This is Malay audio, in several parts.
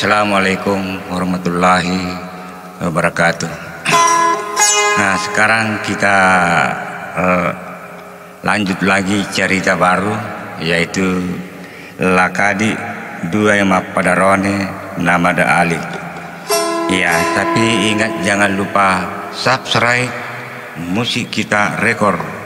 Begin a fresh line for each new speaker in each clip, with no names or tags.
Assalamualaikum warahmatullahi wabarakatuh. Nah, sekarang kita lanjut lagi cerita baru, yaitu Lakadi dua yang Padarone nama da Ali. Ya, tapi ingat jangan lupa subscribe Musik Kita Rekor.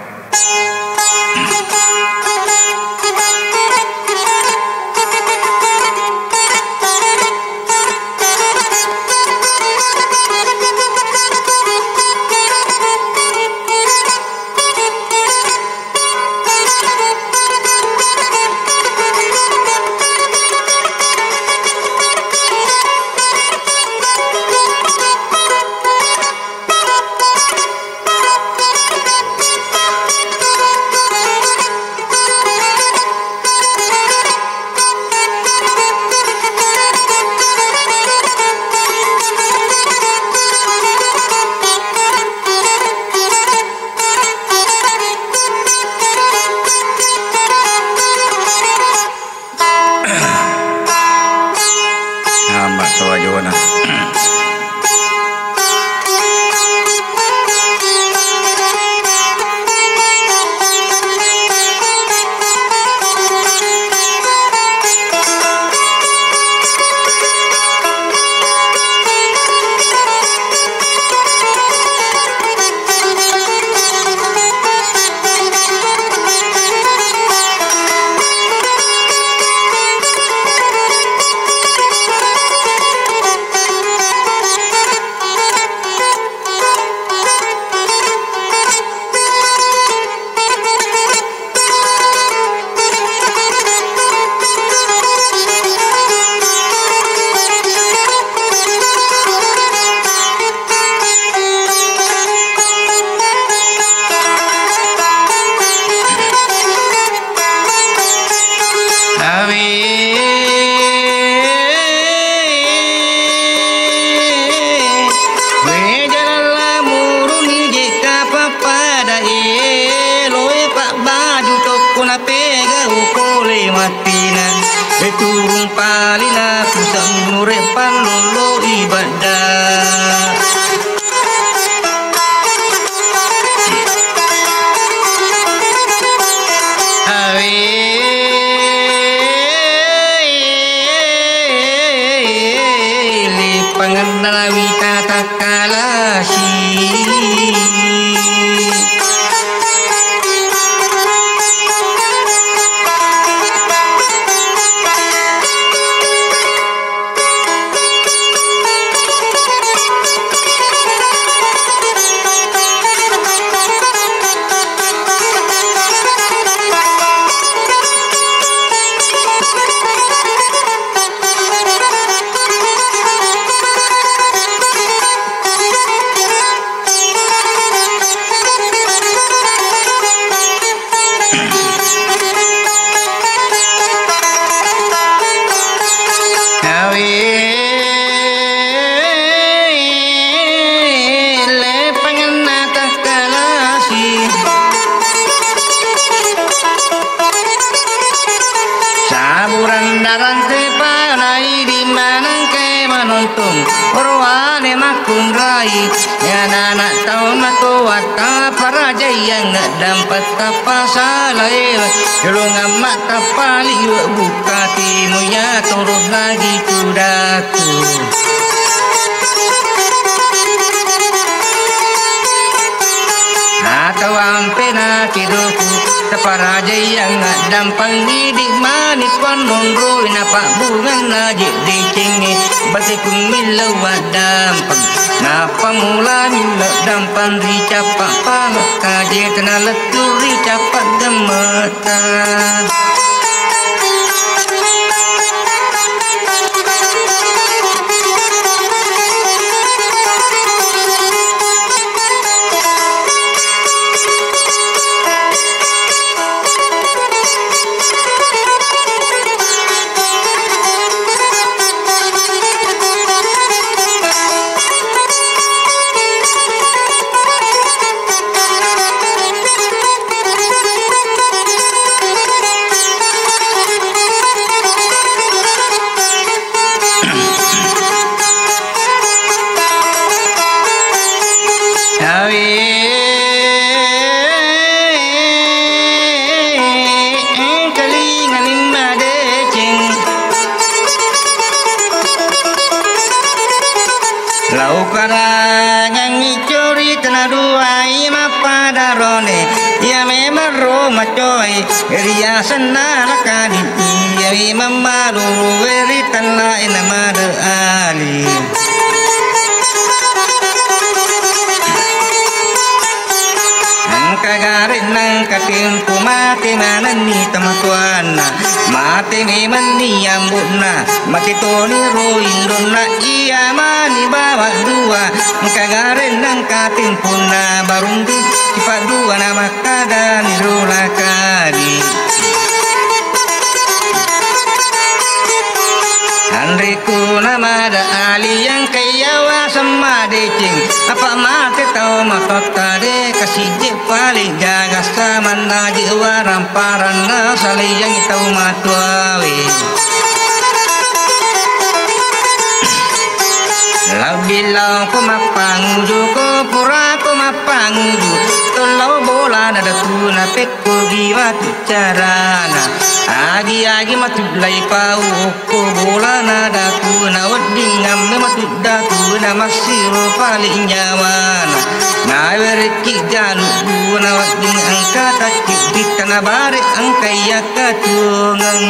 Parangan ngicuri tenaduai mapadarone ya memang Roma coy ria senala kadi ya mamaru weri tanla inamada ali kagarin nang katimpu mati manani tamatuana mati memani ambuna mati toni roindona iya mani bawa dua kagarin nang katimpu na barundi sifat dua nama kadani rulakadi Andriku nama ada ali yang kayawa sama decing apa mati tau makota de kasih je paling jaga sama naji waram parana sali yang tau matuawi Labilau ko mapanguju ko pura ko mapanguju tolaw bola na datuna pekko giwa carana agi matulay pau ko bola na datuna wadingam na matuddatuna masiro paling nyawana na werki jalu na wading angka takik ditana bare angkaya katungang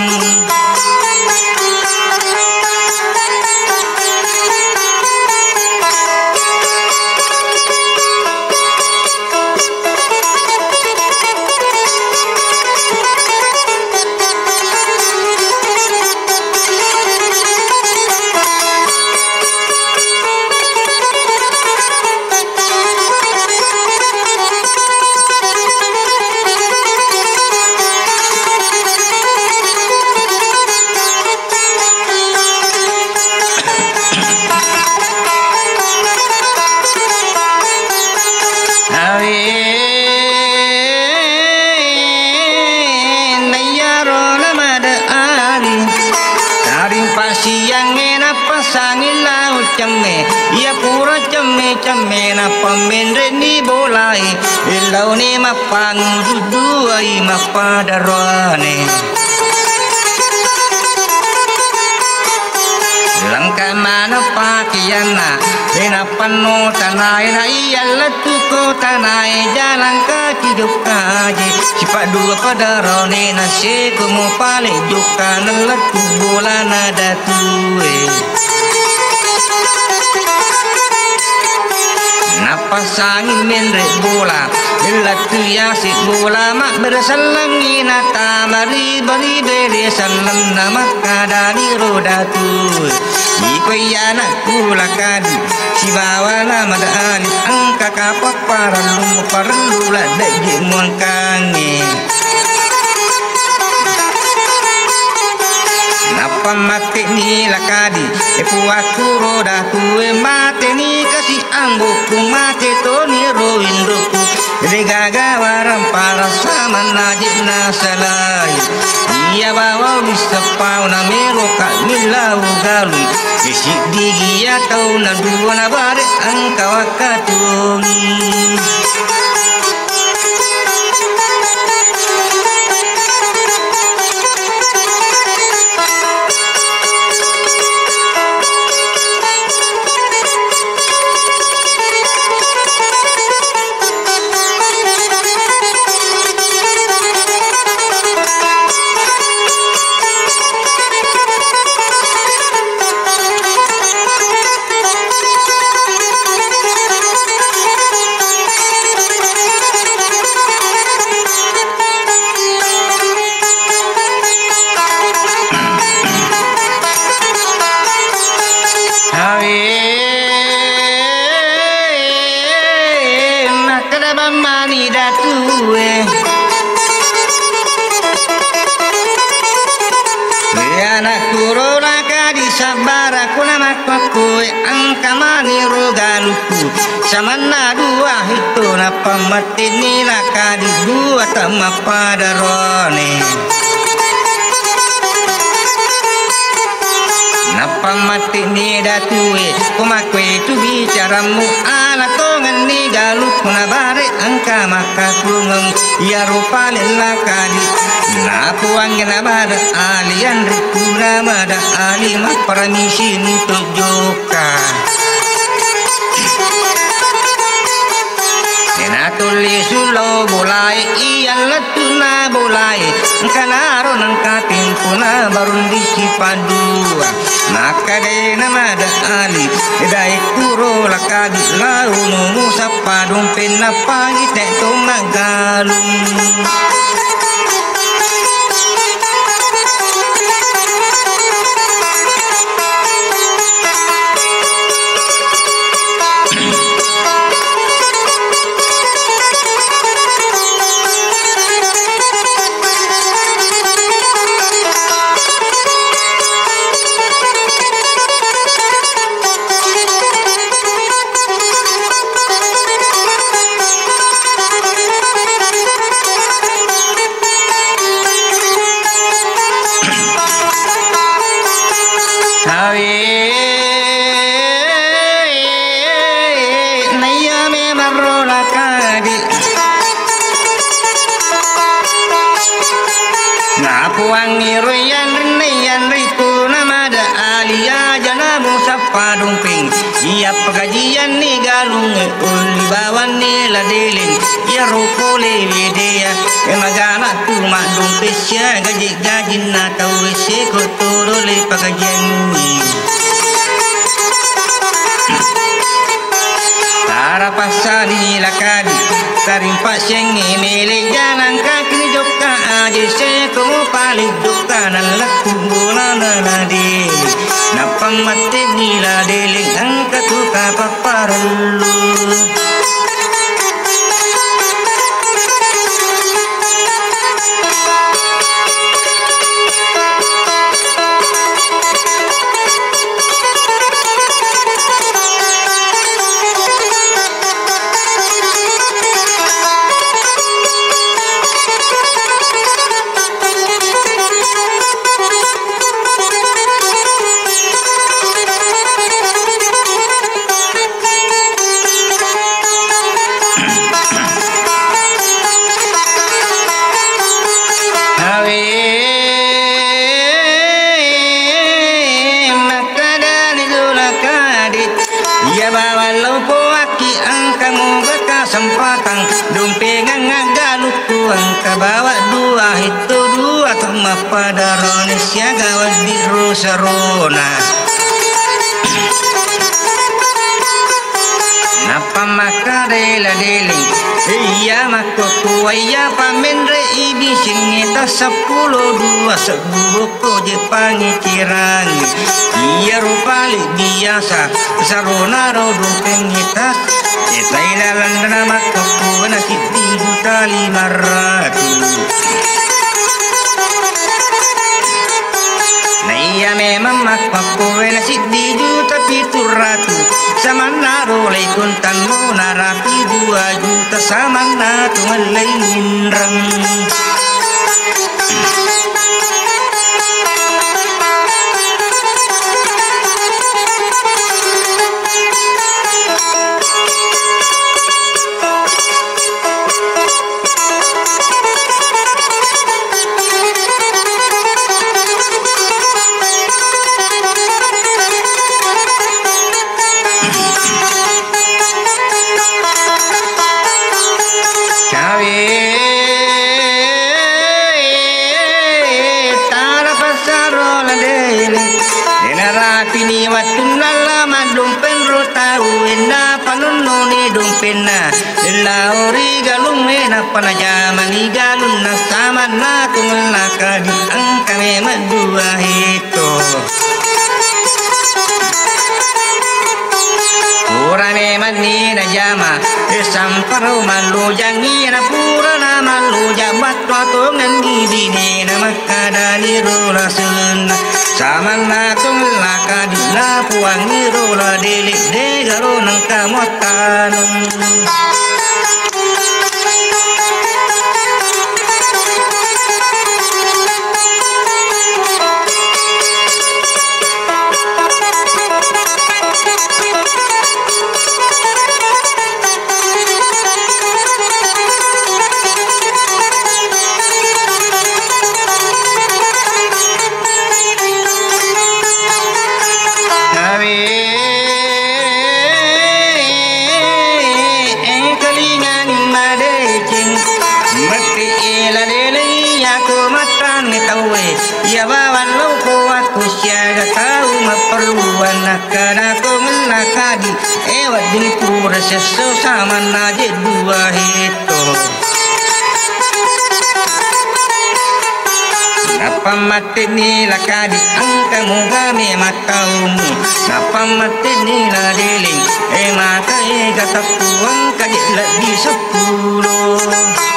ia pura cemme na pamendre ni bolai ilau ni mapang duduai mapadarane langka mana pakiana dena pano tanai na ialla tuko tanai jalan kaki dukaje sifat dua padarane na seku mo pale duka nalatu bola nada tuwe Napasangin menre bola Latu yasik bola mak bersalam inata Mari beri beri salam nama kadani roda tu Ikoi anak kula kadi Si bawa nama dani Angka kapak parlu lah dek mon kange Napa mati ni lakadi Epu aku roda tuwe mati ni kasih anggoku mati to ni roindoku Jadi gaga waram para sama najib nasalai Ia bawa bisa pau na mero kak milau galui Besik digi ya tau na dua na bare angka wakatungi Samana dua itu napa mati ni lakadi dua tama padarone Napa mati ni datue kumakwe tu bicaramu ala tongan ni galuk na bare angka maka kungeng ya rupa lakadi na puang na bada alian rikuna mada ali mak paramisi untuk joka turo bolai iyan latuna bolai kanaro nang katimpuna barun di sipadua nakade namada ali dai turo lakabi launu musapa dumpen napagi teto magalung Wangi royan renayan ritu namada alia jana musapa dumping ia pagajian ni galung uli bawan ni ladeling ia rupole widea emagana tu mak dumpesya gaji gajin na tau wese kotorole pagajian ni tara pasani lakadi tarimpa sengi mele jalan kaki jokka aje se komo paling jokka nalaku bolana nade napam mate nila deling angka tu kapaparallu sempatang dumpengan ngagaluku angka bawa dua itu dua sama pada ronesia gawat di rosarona napa maka dela deling iya makoku iya pamendre ibi singita 10 2 sebuku jepangi cirangi iya rupali biasa sarona rodung kita Itaila landana makoku nakit 3.500.000 Naiya memang makoku nasi 3.700.000 sama naro lekun tanmu narapi 2 juta sama natu ngelain rang Pini watun lala madung penro tau enda panunno ni dung penna ella ori galung mena pana jaman ni galun na sama na tumla kadi angka me madua hito ora me mani na jama samparo malu jangi na pura na malu jabat to ngan gidi na makada ni rola sunna sama na tumla kadi na puangi rola delik de garo nang kamotanung ni tahu ya bawa lo ko aku siaga tahu maperluan nakana ko melakadi wadin pura seso sama naje dua hito napa mati ni lakadi angka mugame mataumu napa mati ni ladeling maka kata puang kaji lebih 10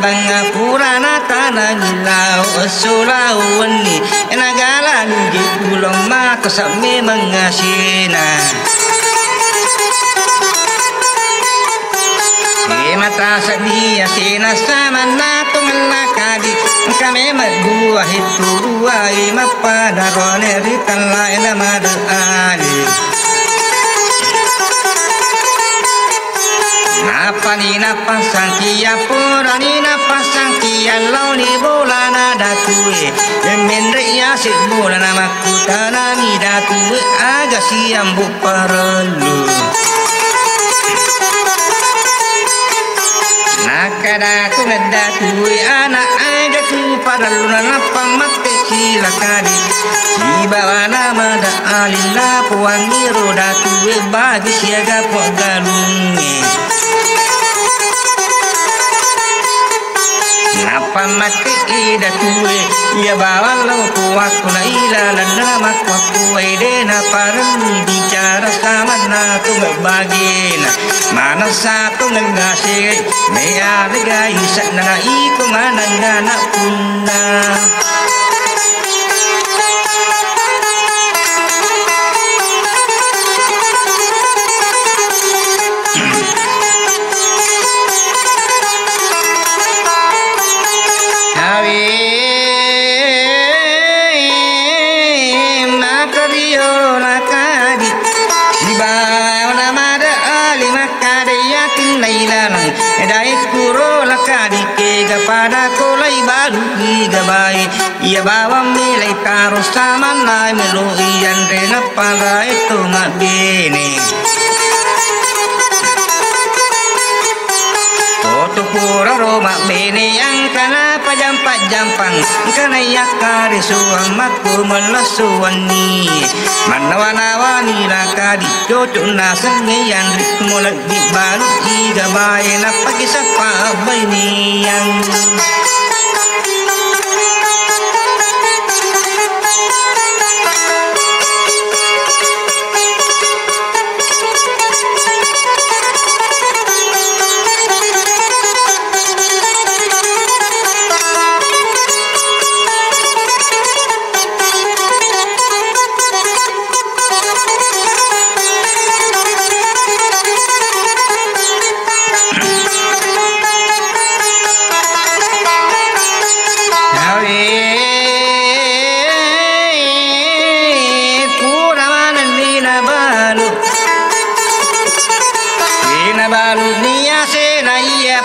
bangga purana tanah nilau sulawani nagala nugi ulong mata sami mengasina mata sedia sina sama nato melakadi kami madua hitu dua pada rone ritan lain madu ali napa ni napa sangkia pura ni napa sangkia lau ni bola na datue menre ya si bola na makutana ni datue aga siam bu parelu nakada ku datue anak aga tu parelu na napa mate silakadi si bawa nama da alila puangi roda tue bagi siaga po galungi napa mati ida tue ya bawa lo kuat kuna ila lana makwa kuai dena parani bicara sama na tu bagina mana satu ngasi me ada isak na iku mana ngana punna pada kolai baru gabai ia bawa milai taruh sama nai melu ian rena pada itu mak bini foto pura romak bini yang kana pajam-pajampang kana yakari suang maku melasuani manawana-wani lakadi cocok nasangi yang ritmo lagi baru iga bae na pagi sapa bini yang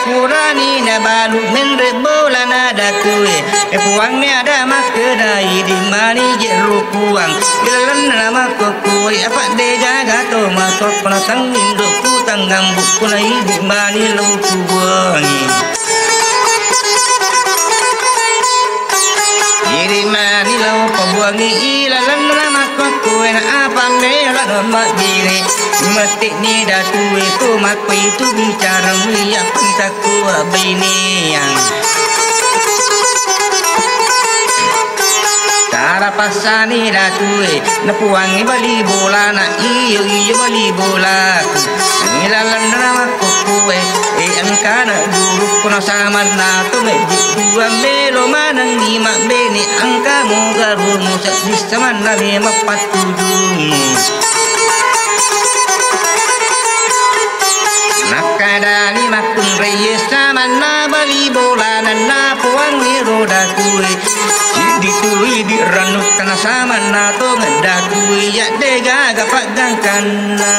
purani na balu menre bola nada kue puangnya ada mak kedai di mani jeru puang gelan nama kue apa de jaga to matok penatang indo ku tanggam buku nai di mani lu kuangi di mani lu pabuangi ilalan nama kue na apa mela nama diri mati ni datu itu mak itu bicara mulia kita kuah bini yang cara pasani datu napuangi bali bola na iyo bali bola nilalan nama kue yang kana guru kuna sama na to me dua melo manang ni mak beni angka mo garu mo sa sama na me mapatudung nakadali makun reyes sama na bali bola na puang ni roda kue ditui di ranu kana sama na to ngada kue ya dega gapak gangkana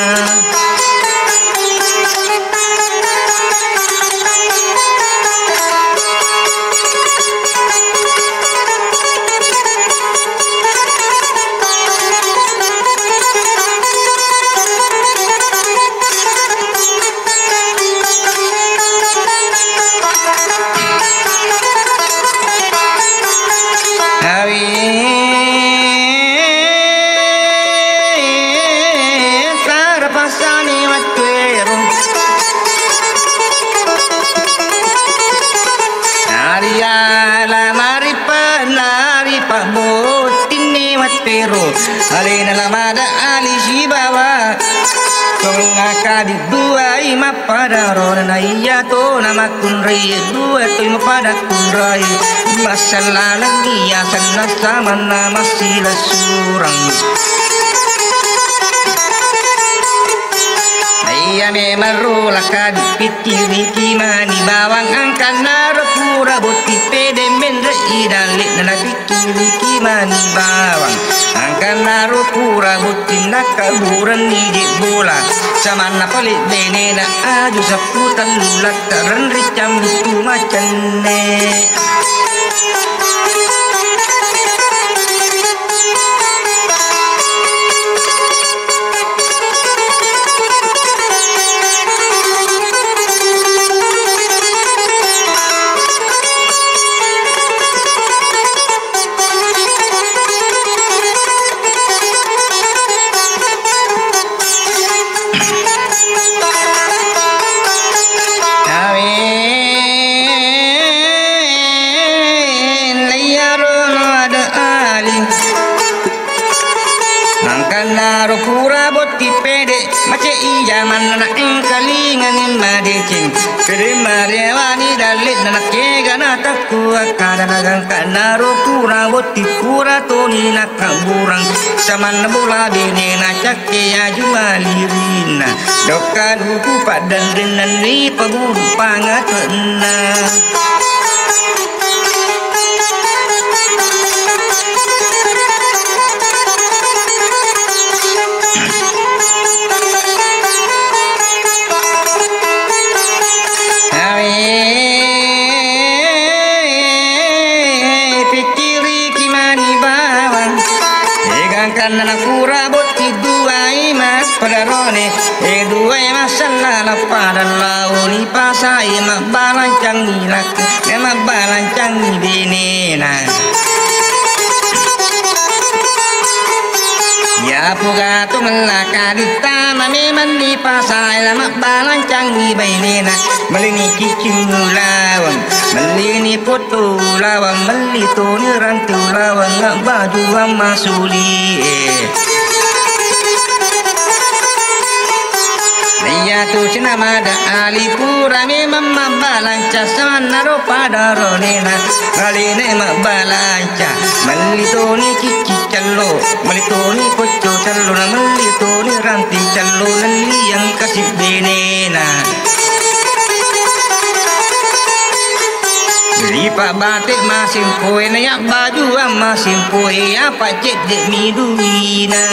Alina lamada ali shibawa Tolaka di dua ima pada rona iya to nama kunrai dua to ima pada kunrai masalah lagi ya sana sama nama sila surang Iya memang rola kadi pikir mani bawang angkan naro pura boti pede mendre idalik nana pikir mani bawang angkan naro pura boti nak kaburan ni bola sama na palit bene na aju saputan lulat taran ricam itu macan ne Naro pura boti pede mace iya manna engkalingan madecing pede marewani dalit nana kega na takku akada nagang kanaro pura boti pura toni nakaburang saman bola bene na cakke ajumalirina dokan huku padan denan ni paburu pangatna Karena pura boti dua imas pada rone dua masalah pada launi pasai mak balancang nilak mak balancang dinena ya puga tu melaka di tanah memang di pasai mak balancang ni bainena melini kicing lawang melini foto lawang meli tu ni rantu lawang ngak baju masuli ya tu nama ada alipura memang mabalanca sana ro pada ronena kali ne mabalanca melitoni cici callo melitoni koco callo na melitoni ranti callo lali yang kasih benena lipat batik masih poe na ya baju masih poe apa cek dek miduina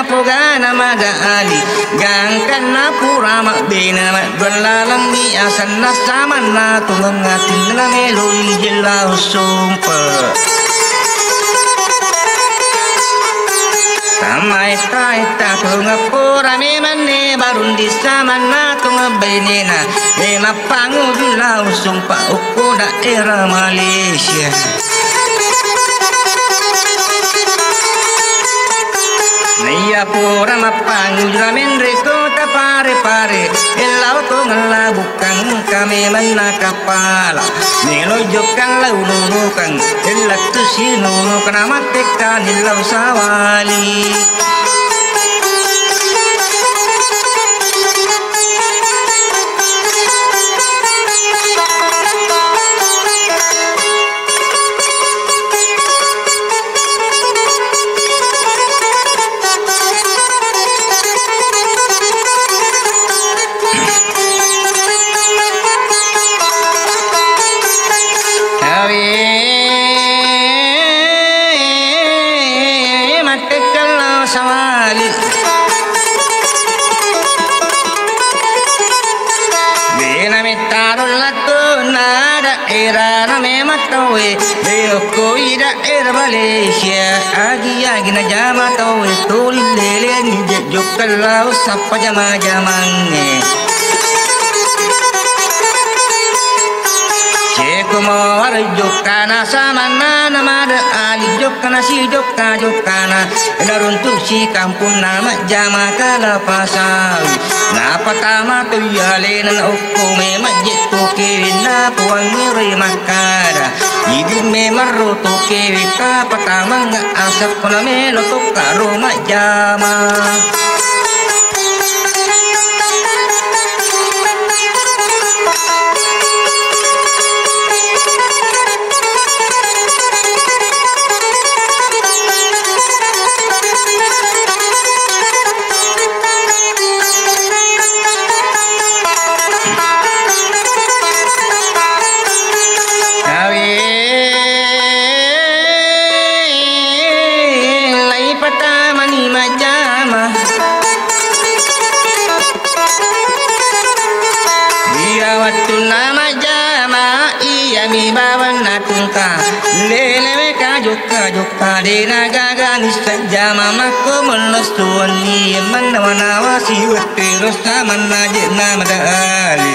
Pogana mada ali gangkan na pura mak bena mak belalang di asan na sama na tungang ngatin na meloi jelau sumpa Amai tai ta tunga pura me mane barundi samana tunga benena me mapangu bilau sumpa uku daerah Malaysia. Naya pura mapangu jamin reko ta pare pare elau to ngala bukan kami mana kapala melo jokan lau nunukan elat tu sinu kana matekan ilau sawali. Malaysia agi na jama tau tuli lele ni jokal lau sapa jama jamange Cekumar jokana samana namada ali jokana si jokana daruntu si kampung nama jama kala pasal na patama tu yale na ukume majit tu kewina puang ngiri makada Idi me marro to kewita patama nga asap kona melo to karo majama Joka dena gaga nistan jama mako melostuani mana mana wasi terus mana jena madali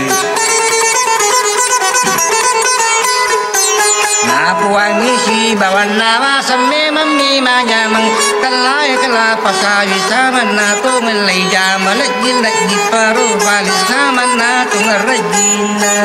Napuangi si bawan nawa seme mami majamang kalai kala pasawi sama na to ngelai jama lagi paru balik sama na to ngerajina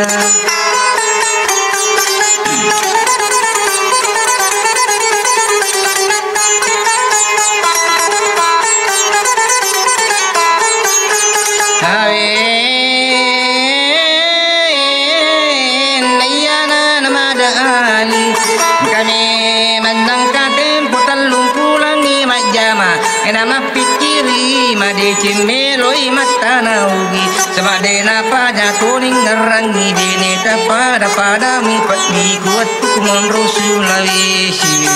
Nama pikiri made cimeloi mata naugi sebade napa jatuning ngerangi dene pada mi pati kuat kumon Sulawesi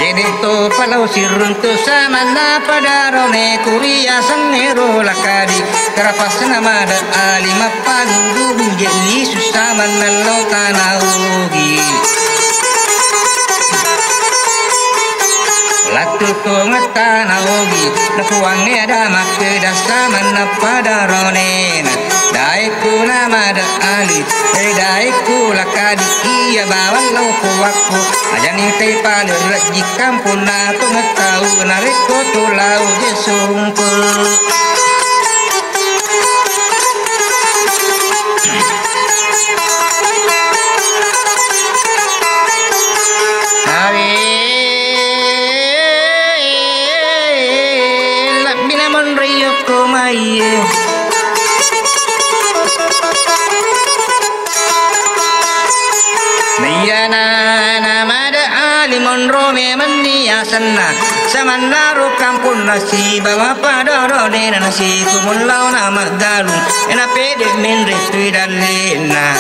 Jadi to palau sirun to sama na pada rone kuria sangero lakadi kerapas nama da alima pandu jadi susah manalo tanaugi Latu to ngata naogi napuange ada make dasa mana pada ronena daiku nama da ali daiku lakadi iya bawan lau kuwaku ajani tei pada lagi kampung na to ngatau nareko to lau jesungkul Sana samanaru kampung nasi bawa pada rode nasi kumulau nama galung ena pede menre tuidalena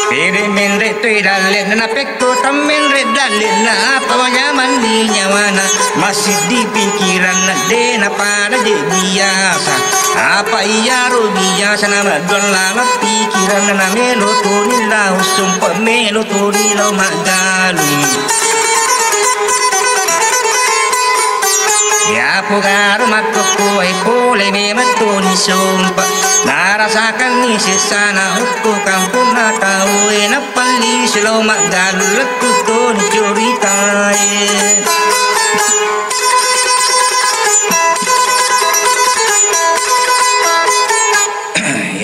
Pede menre tu dalet na pekto tamen red dalet na apa nyaman di nyawana masih di pikiran na de na pada je biasa apa iya ro biasa nama don lama pikiran na melo tu ni lau sumpah melo tu ni lau magalung ya pugar makku ai pole me matuni sumpah narasakan ni sesana ukku kampung na tahu na pali selo magalul ku ton curitai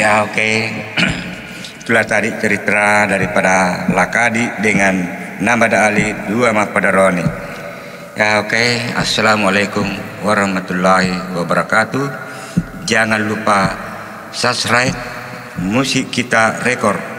ya oke. Itulah tadi cerita daripada Lakadi dengan Namada Ali dua pada Roni. Ya oke. Assalamualaikum warahmatullahi wabarakatuh. Jangan lupa subscribe Musik Kita Rekor